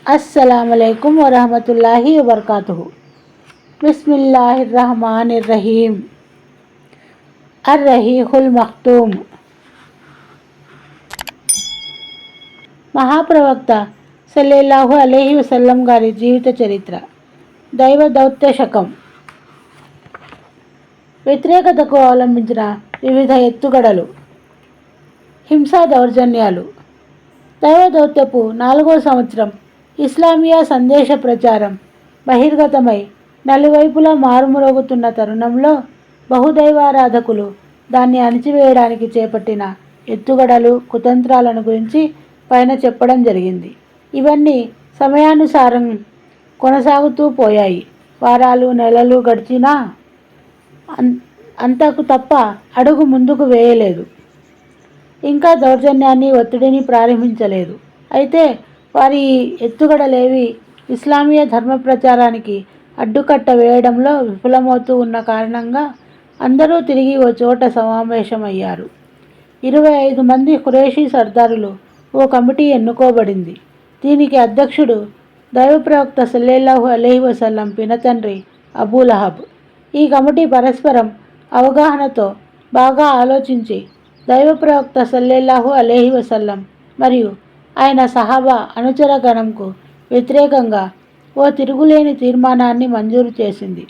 अस्सलामुअलैकुम वरहमतुल्लाहि वबरकातुहु। बिस्मिल्लाहिर्रहमानिर्रहीम। अर्रहीहुल मख्तूम। మహాప్రవక్త సల్లల్లాహు అలైహి వసల్లం గారి జీవిత చరిత్ర. దైవ దౌత్య శకం. వ్యతిరేకతకు అవలంబించిన వివిధ ఎత్తుగడలు, హింసా దౌర్జన్యాలు. దైవ దౌత్యపు 4వ సంవత్సరం ఇస్లామియా సందేశ ప్రచారం బహిర్గతమై నలువైపులా మారుమ్రోగుతున్న తరుణంలో బహుదైవారాధకులు దాన్ని అణిచివేయడానికి చేపట్టిన ఎత్తుగడలు, కుతంత్రాలను గురించి పైన చెప్పడం జరిగింది. ఇవన్నీ సమయానుసారం కొనసాగుతూ పోయాయి. వారాలు, నెలలు గడిచినా అంతకు తప్ప అడుగు ముందుకు వేయలేదు. ఇంకా దౌర్జన్యాన్ని, ఒత్తిడిని ప్రారంభించలేదు. అయితే వారి ఎత్తుగడలేవి ఇస్లామీయ ధర్మ ప్రచారానికి అడ్డుకట్ట వేయడంలో విఫలమవుతూ ఉన్న కారణంగా అందరూ తిరిగి ఓ చోట సమావేశమయ్యారు. 25 మంది ఖురేషీ సర్దారులు ఓ కమిటీ ఎన్నుకోబడింది. దీనికి అధ్యక్షుడు దైవ ప్రవక్త సల్లల్లాహు అలైహి వసల్లం పినతండ్రి అబూలహబ్. ఈ కమిటీ పరస్పరం అవగాహనతో బాగా ఆలోచించి దైవ ప్రవక్త సల్లల్లాహు అలైహి వసల్లం మరియు ఆయన సహాబా అనుచర గణంకు వ్యతిరేకంగా ఓ తిరుగులేని తీర్మానాన్ని మంజూరు చేసింది.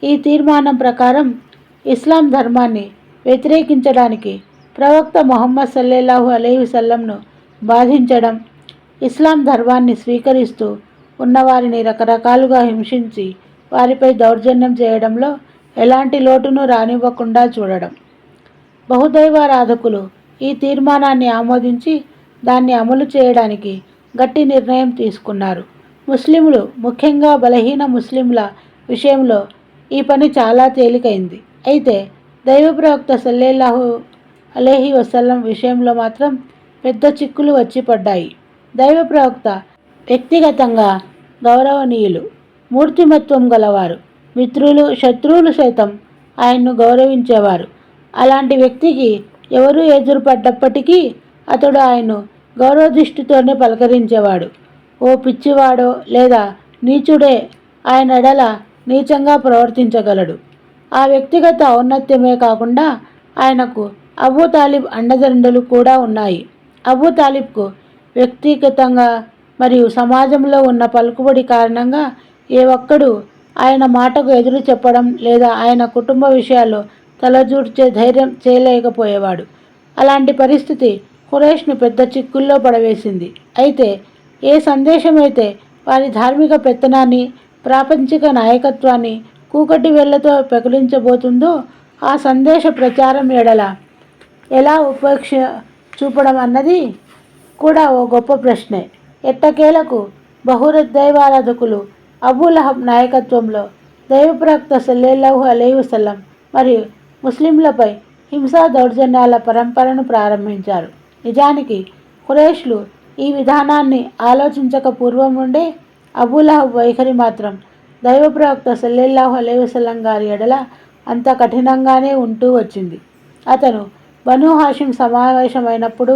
ఈ తీర్మానం ప్రకారం ఇస్లాం ధర్మాన్ని వ్యతిరేకించడానికి ప్రవక్త ముహమ్మద్ సల్లల్లాహు అలైహి వసల్లంను బాధించడం, ఇస్లాం ధర్మాన్ని స్వీకరిస్తూ ఉన్నవారిని రకరకాలుగా హింసించి వారిపై దౌర్జన్యం చేయడంలో ఎలాంటి లోటును రానివ్వకుండా చూడడం. బహుదైవారాధకులు ఈ తీర్మానాన్ని ఆమోదించి దాన్ని అమలు చేయడానికి గట్టి నిర్ణయం తీసుకున్నారు. ముస్లింలు, ముఖ్యంగా బలహీన ముస్లింల విషయంలో ఈ పని చాలా తేలికైంది. అయితే దైవ ప్రవక్త సల్లల్లాహు అలైహి వసల్లం విషయంలో మాత్రం పెద్ద చిక్కులు వచ్చి పడ్డాయి. దైవ ప్రవక్త వ్యక్తిగతంగా గౌరవనీయులు, మూర్తిమత్వం గలవారు. మిత్రులు, శత్రువులు సైతం ఆయన్ను గౌరవించేవారు. అలాంటి వ్యక్తికి ఎవరు ఎదురుపడ్డప్పటికీ అతడు ఆయన్ను గౌరవదృష్టితోనే పలకరించేవాడు. ఓ పిచ్చివాడో లేదా నీచుడే ఆయన ఎడల నీచంగా ప్రవర్తించగలడు. ఆ వ్యక్తిగత ఔన్నత్యమే కాకుండా ఆయనకు అబూ తాలిబ్ అండదండలు కూడా ఉన్నాయి. అబూ తాలిబ్కు వ్యక్తిగతంగా మరియు సమాజంలో ఉన్న పలుకుబడి కారణంగా ఏ ఒక్కడూ ఆయన మాటకు ఎదురు చెప్పడం లేదా ఆయన కుటుంబ విషయాల్లో తలదూర్చే ధైర్యం చేయలేకపోయేవాడు. అలాంటి పరిస్థితి ఖురైష్ను పెద్ద చిక్కుల్లో పడవేసింది. అయితే ఏ సందేశమైతే వారి ధార్మిక పెత్తనాన్ని, ప్రాపంచిక నాయకత్వాన్ని కూకటి వేళ్లతో పెకిలించబోతుందో ఆ సందేశ ప్రచారం ఎడల ఎలా ఉపేక్ష చూపడం అన్నది కూడా ఓ గొప్ప ప్రశ్నే. ఎట్టకేలకు బహుదైవారాధకులు అబూలహబ్ నాయకత్వంలో దైవ ప్రవక్త సల్లల్లాహు అలైహి వసల్లం మరియు ముస్లింలపై హింసా దౌర్జన్యాల పరంపరను ప్రారంభించారు. నిజానికి ఖురైష్లు ఈ విధానాన్ని ఆలోచించక పూర్వం నుండే అబూలహబ్ వైఖరి మాత్రం దైవ ప్రవక్త సల్లల్లాహు అలైహి వసల్లం గారి ఎడల అంత కఠినంగానే ఉంటూ వచ్చింది. అతను బనూ హాషిం సమావేశమైనప్పుడు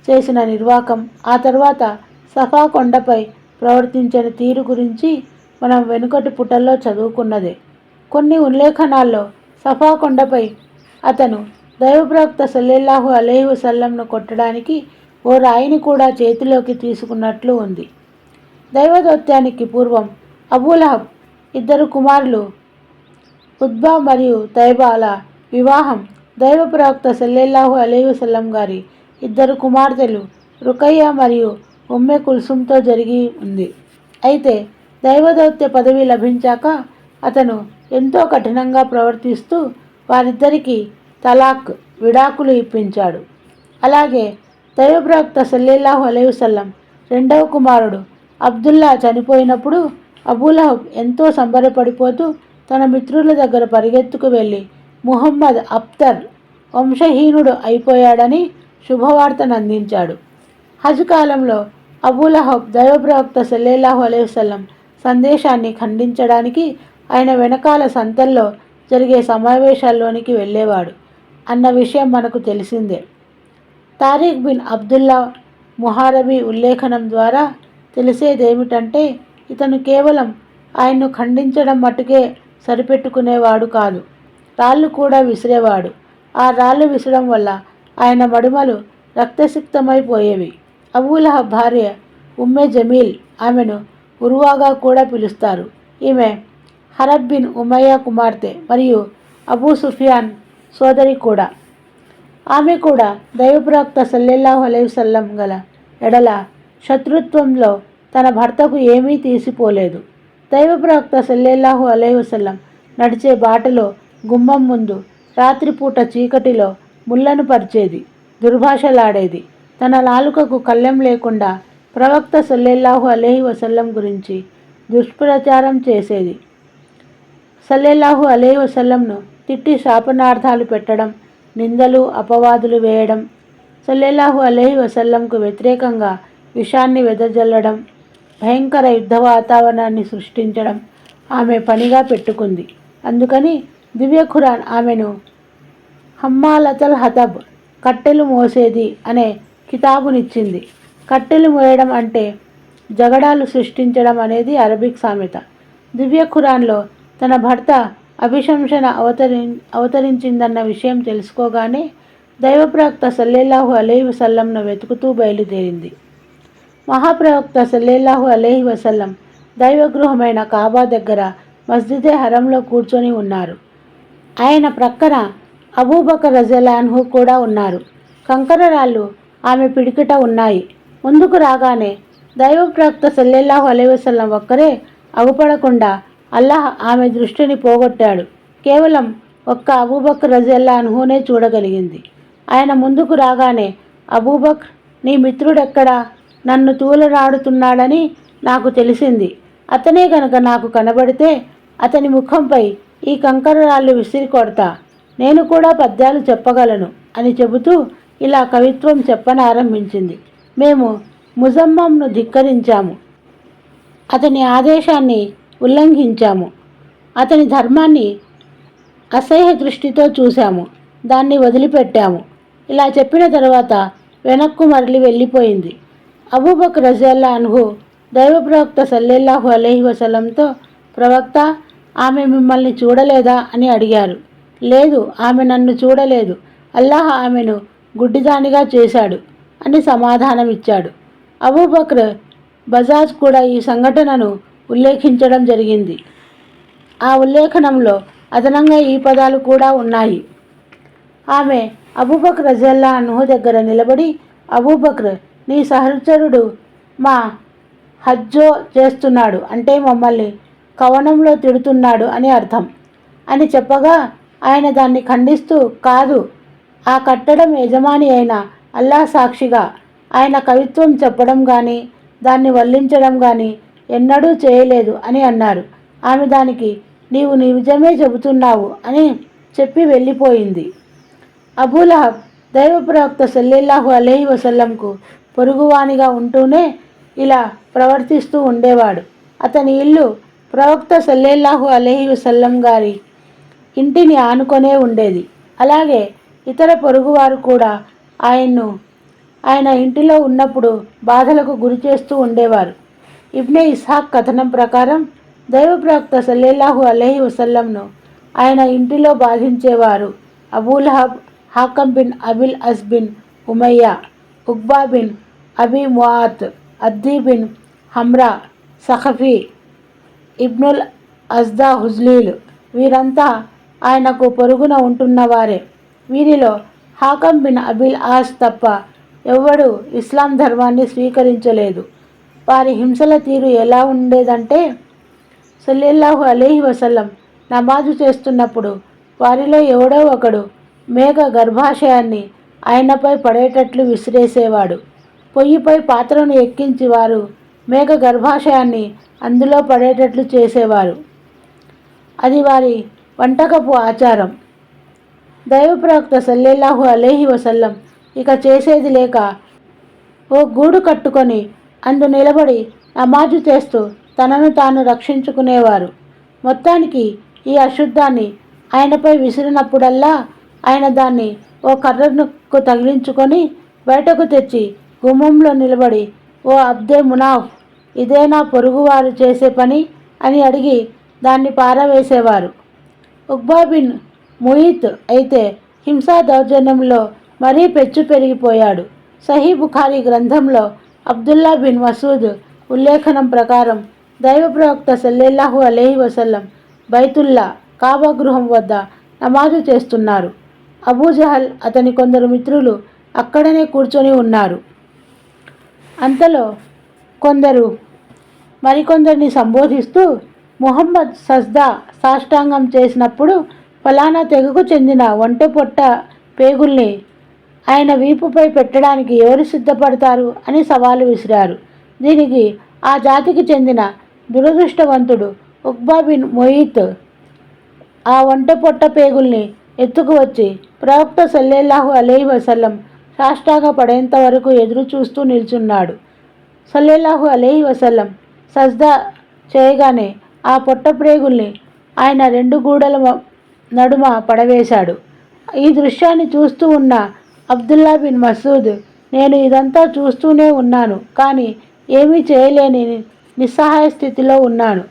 చేసిన నిర్వాకం, ఆ తర్వాత సఫా కొండపై ప్రవర్తించిన తీరు గురించి మనం వెనుకటి పుటల్లో చదువుకున్నదే. కొన్ని ఉల్లేఖనాల్లో సఫా కొండపై అతను దైవ ప్రవక్త సల్లల్లాహు అలైహి వసల్లంను కొట్టడానికి ఓ రాయిని కూడా చేతిలోకి తీసుకున్నట్లు ఉంది. దైవ దౌత్యానికి పూర్వం అబూలహబ్ 2 కుమారులు ఉత్బా మరియు తైబాల వివాహం దైవ ప్రవక్త సల్లల్లాహు అలైహి వసల్లం గారి 2 కుమార్తెలు రుకయ్య మరియు ఉమ్మె కుల్సుమ్తో జరిగి ఉంది. అయితే దైవ దౌత్య పదవి లభించాక అతను ఎంతో కఠినంగా ప్రవర్తిస్తూ వారిద్దరికీ తలాక్, విడాకులు ఇప్పించాడు. అలాగే దైవ ప్రవక్త సల్లల్లాహు అలైహి వసల్లం 2వ కుమారుడు అబ్దుల్లా చనిపోయినప్పుడు అబూలహబ్ ఎంతో సంబరపడిపోతూ తన మిత్రుల దగ్గర పరిగెత్తుకు వెళ్ళి ముహమ్మద్ అబ్తర్ వంశహీనుడు అయిపోయాడని శుభవార్తను అందించాడు. హజ్ కాలంలో అబూలహబ్ దైవ ప్రవక్త సల్లల్లాహు అలైహి వసల్లం సందేశాన్ని ఖండించడానికి ఆయన వెనకాల సంతల్లో జరిగే సమావేశాల్లోనికి వెళ్ళేవాడు అన్న విషయం మనకు తెలిసిందే. తారిక్ బిన్ అబ్దుల్లా ముహారబీ ఉల్లేఖనం ద్వారా తెలిసేదేమిటంటే ఇతను కేవలం ఆయన్ను ఖండించడం మట్టుకే సరిపెట్టుకునేవాడు కాదు, రాళ్ళు కూడా విసిరేవాడు. ఆ రాళ్ళు విసరడం వల్ల ఆయన మడుమలు రక్తసిక్తమైపోయేవి. అబూలహబ్ భార్య ఉమ్మే జమీల్, ఆమెను ఉరువాగా కూడా పిలుస్తారు. ఈమె హరబ్ బిన్ ఉమయ్య కుమార్తె మరియు అబూ సుఫియాన్ సోదరి కూడా. ఆమె కూడా దైవప్రవక్త సల్లల్లాహు అలైహి వసల్లం గల ఎడల శత్రుత్వంలో తన భర్తకు ఏమీ తీసిపోలేదు. దైవప్రవక్త సల్లల్లాహు అలైహి వసల్లం నడిచే బాటలో గుమ్మం ముందు రాత్రిపూట చీకటిలో ముళ్ళను పరిచేది, దుర్భాషలాడేది. తన నాలుకకు కళ్ళెం లేకుండా ప్రవక్త సల్లల్లాహు అలైహి వసల్లం గురించి దుష్ప్రచారం చేసేది. సల్లల్లాహు అలైహి వసల్లంను తిట్టి శాపనార్థాలు పెట్టడం, నిందలు అపవాదులు వేయడం, సల్లల్లాహు అలైహి వసల్లంకు వ్యతిరేకంగా విషాన్ని వెదజల్లడం, భయంకర యుద్ధ వాతావరణాన్ని సృష్టించడం ఆమె పనిగా పెట్టుకుంది. అందుకని దివ్య ఖురాన్ ఆమెను హమ్మాలతల్ హతబ్, కట్టెలు మోసేది అనే కితాబునిచ్చింది. కట్టెలు మోయడం అంటే జగడాలు సృష్టించడం అనేది అరబిక్ సామెత. దివ్య ఖురాన్లో తన భర్త అభిశంసన అవతరించిందన్న విషయం తెలుసుకోగానే దైవప్రవక్త సల్లల్లాహు అలైహి వసల్లంను వెతుకుతూ బయలుదేరింది. మహాప్రవక్త సల్లల్లాహు అలైహి వసల్లం దైవగృహమైన కాబా దగ్గర మస్జిదే హరంలో కూర్చొని ఉన్నారు. ఆయన ప్రక్కన అబూబకర్ రజియల్లాహు అన్హు కూడా ఉన్నారు. కంకరరాళ్ళు ఆమె పిడికిట ఉన్నాయి. ముందుకు రాగానే దైవప్రవక్త సల్లల్లాహు అలైహి వసల్లం ఒక్కరే అగుపడకుండా అల్లాహ్ ఆమె దృష్టిని పోగొట్టాడు. కేవలం ఒక్క అబూబకర్ రజియల్లాహు అన్హునే చూడగలిగింది. ఆయన ముందుకు రాగానే, అబూబకర్, నీ మిత్రుడెక్కడా? నన్ను తూలనాడుతున్నాడని నాకు తెలిసింది. అతనే గనక నాకు కనబడితే అతని ముఖంపై ఈ కంకరరాళ్ళు విసిరి కొడతా. నేను కూడా పద్యాలు చెప్పగలను అని చెబుతూ ఇలా కవిత్వం చెప్పనారంభించింది. మేము ముజమ్మమ్ను ధిక్కరించాము, అతని ఆదేశాన్ని ఉల్లంఘించాము, అతని ధర్మాన్ని అసహ్య దృష్టితో చూశాము, దాన్ని వదిలిపెట్టాము. ఇలా చెప్పిన తర్వాత వెనక్కు మరలి వెళ్ళిపోయింది. అబూబకర్ రజియల్లాహు అన్హు దైవప్రవక్త సల్లల్లాహు అలైహి వసల్లంతో, ప్రవక్త, ఆమె మిమ్మల్ని చూడలేదా అని అడిగారు. లేదు, ఆమె నన్ను చూడలేదు, అల్లాహ్ ఆమెను గుడ్డిదానిగా చేశాడు అని సమాధానమిచ్చాడు. అబూబకర్ బజాజ్ కూడా ఈ సంఘటనను ఉల్లేఖించడం జరిగింది. ఆ ఉల్లేఖనంలో అదనంగా ఈ పదాలు కూడా ఉన్నాయి. ఆమె అబూబకర్ రజియల్లాహు అన్హు దగ్గర నిలబడి, అబూబకర్, నీ సహచరుడు మా హజ్జో చేస్తున్నాడు, అంటే మమ్మల్ని కవనంలో తిడుతున్నాడు అని అర్థం అని చెప్పగా, ఆయన దాన్ని ఖండిస్తూ, కాదు, ఆ కట్టడం యజమాని అయిన అల్లాహ్ సాక్షిగా ఆయన కవిత్వం చెప్పడం కానీ దాన్ని వల్లించడం కానీ ఎన్నడూ చేయలేదు అని అన్నారు. ఆమె దానికి, నీవు నిజమే చెబుతున్నావు అని చెప్పి వెళ్ళిపోయింది. అబూలహబ్ దైవప్రవక్త సల్లల్లాహు అలైహి వసల్లంకు పొరుగువానిగా ఉంటూనే ఇలా ప్రవర్తిస్తూ ఉండేవాడు. అతని ఇల్లు ప్రవక్త సల్లల్లాహు అలైహి వసల్లం గారి ఇంటిని ఆనుకొనే ఉండేది. అలాగే ఇతర పొరుగువారు కూడా ఆయన ఇంటిలో ఉన్నప్పుడు బాధలకు గురి చేస్తూ ఉండేవారు. ఇబ్నే ఇస్హాక్ కథనం ప్రకారం దైవప్రవక్త సల్లల్లాహు అలైహి వసల్లంను ఆయన ఇంటిలో బాధించేవారు అబూలహబ్, హాకం బిన్ అబిల్ అస్ బిన్ ఉమయ్య, ఉక్బా బిన్ అబీ ముఆత్, అద్దీ బిన్ హమ్రా సఖఫీ, ఇబ్నుల్ అజ్దా హుజ్లీల్, వీరంతా ఆయనకు పొరుగున ఉంటున్నవారే. వీరిలో హాకం బిన్ అబిల్ ఆస్ తప్ప ఎవ్వడూ ఇస్లాం ధర్మాన్ని స్వీకరించలేదు. వారి హింసల తీరు ఎలా ఉండేదంటే, సల్లల్లాహు అలైహి వసల్లం నమాజు చేస్తున్నప్పుడు వారిలో ఎవడో ఒకడు మేఘ గర్భాశయాన్ని ఆయనపై పడేటట్లు విసిరేసేవాడు. పొయ్యిపై పాత్రను ఎక్కించి వారు మేఘ గర్భాశయాన్ని అందులో పడేటట్లు చేసేవారు. అది వారి వంటకపు ఆచారం. దైవప్రవక్త సల్లల్లాహు అలైహి వసల్లం ఇక చేసేది లేక ఓ గూడు కట్టుకొని అందు నిలబడి నమాజు చేస్తూ తనను తాను రక్షించుకునేవారు. మొత్తానికి ఈ అశుద్ధాన్ని ఆయనపై విసిరినప్పుడల్లా ఆయన దాన్ని ఓ కర్రకు తగిలించుకొని బయటకు తెచ్చి గుమ్మంలో నిలబడి, ఓ అబ్దే మునాఫ్, ఇదేనా పొరుగువారు చేసే పని అని అడిగి దాన్ని పారవేసేవారు. ఉక్బా బిన్ ముయిత్ అయితే హింసా దౌర్జన్యంలో మరీ పెచ్చు పెరిగిపోయాడు. సహీ బుఖారీ గ్రంథంలో అబ్దుల్లా బిన్ మసూద్ ఉల్లేఖనం ప్రకారం దైవ ప్రవక్త సల్లల్లాహు అలైహి వసల్లం బైతుల్లా కాబా గృహం వద్ద నమాజు చేస్తున్నారు. అబూజహల్ అతని కొందరు మిత్రులు అక్కడనే కూర్చొని ఉన్నారు. అంతలో కొందరు మరికొందరిని సంబోధిస్తూ ముహమ్మద్ సజ్దా సాష్టాంగం చేసినప్పుడు ఫలానా తెగకు చెందిన ఒంటెపొట్ట పేగుల్ని ఆయన వీపుపై పెట్టడానికి ఎవరు సిద్ధపడతారు అని సవాలు విసిరారు. దీనికి ఆ జాతికి చెందిన దురదృష్టవంతుడు ఉక్బా బిన్ ముయిత్ ఆ ఒంటెపొట్ట పేగుల్ని ఎత్తుకు వచ్చి ప్రవక్త సల్లల్లాహు అలైహి వసల్లం సాష్టాంగ పడేంత వరకు ఎదురు చూస్తూ నిల్చున్నాడు. సల్లల్లాహు అలైహి వసల్లం సజ్దా చేయగానే ఆ పొట్ట ప్రేగుల్ని ఆయన రెండు గూడల నడుమ పడవేశాడు. ఈ దృశ్యాన్ని చూస్తూ ఉన్న అబ్దుల్లా బిన్ మసూద్, నేను ఇదంతా చూస్తూనే ఉన్నాను, కానీ ఏమీ చేయలేని నిస్సహాయ స్థితిలో ఉన్నాను.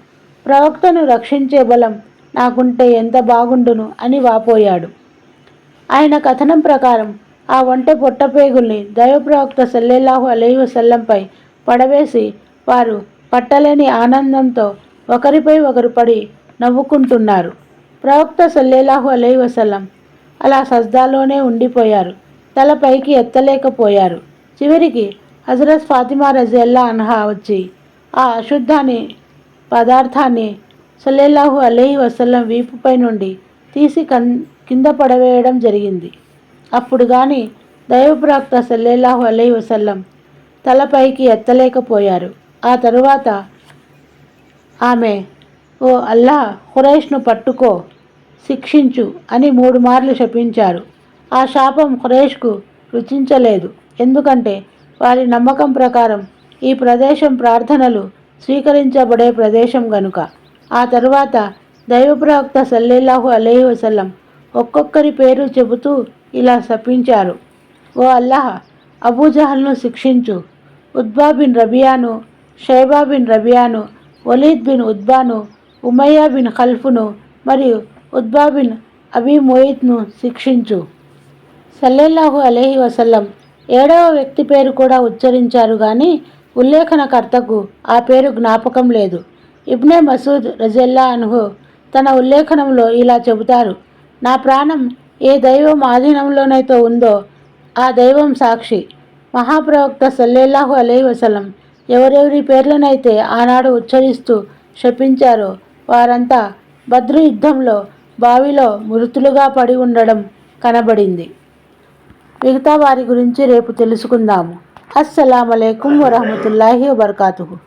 ప్రవక్తను రక్షించే బలం నాకుంటే ఎంత బాగుండును అని వాపోయాడు. ఆయన కథనం ప్రకారం ఆ ఒంటె పొట్టపేగుల్ని దైవప్రవక్త సల్లల్లాహు అలైహి వసల్లంపై పడవేసి వారు పట్టలేని ఆనందంతో ఒకరిపై ఒకరు పడి నవ్వుకుంటున్నారు. ప్రవక్త సల్లల్లాహు అలైహి వసల్లం అలా సజ్దాలోనే ఉండిపోయారు. తల పైకి ఎత్తలేకపోయారు. చివరికి హజరత్ ఫాతిమా రజియల్లా అన్హా వచ్చి ఆ అశుద్ధాన్ని పదార్థాన్ని సల్లల్లాహు అలైహి వసల్లం వీపుపై నుండి తీసి కింద పడవేయడం జరిగింది. అప్పుడు కానీ దైవప్రవక్త సల్లల్లాహు అలైహి వసల్లం తలపైకి ఎత్తలేకపోయారు. ఆ తరువాత ఆమె, ఓ అల్లా, ఖురైష్ను పట్టుకో, శిక్షించు అని 3 మార్లు శపించారు. ఆ శాపం ఖురైష్కు రుచించలేదు. ఎందుకంటే వారి నమ్మకం ప్రకారం ఈ ప్రదేశం ప్రార్థనలు స్వీకరించబడే ప్రదేశం గనుక. ఆ తరువాత దైవప్రవక్త సల్లల్లాహు అలైహి వసల్లం ఒక్కొక్కరి పేరు చెబుతూ ఇలా శపించారు. ఓ అల్లాహ్, అబూజహల్ను శిక్షించు, ఉత్బా బిన్ రబియాను, షైబా బిన్ రబియాను, వలీద్ బిన్ ఉత్బాను, ఉమయ్యా బిన్ ఖల్ఫును మరియు ఉత్బా బిన్ అబీ ముయిత్ను శిక్షించు. సల్లల్లాహు అలైహి వసల్లం 7వ వ్యక్తి పేరు కూడా ఉచ్చరించారు కానీ ఉల్లేఖనకర్తకు ఆ పేరు జ్ఞాపకం లేదు. ఇబ్నే మసూద్ రజియల్లా అన్హు తన ఉల్లేఖనంలో ఇలా చెబుతారు, నా ప్రాణం ఏ దైవం ఆధీనంలోనైతే ఉందో ఆ దైవం సాక్షి, మహాప్రవక్త సల్లల్లాహు అలైహి వసల్లం ఎవరెవరి పేర్లనైతే ఆనాడు ఉచ్చరిస్తూ శపించారో వారంతా బద్రు యుద్ధంలో బావిలో మృతులుగా పడి ఉండడం కనబడింది. మిగతా వారి గురించి రేపు తెలుసుకుందాము. అస్సలాము అలైకుం వరహమతుల్లాహి వబర్కాతుహు.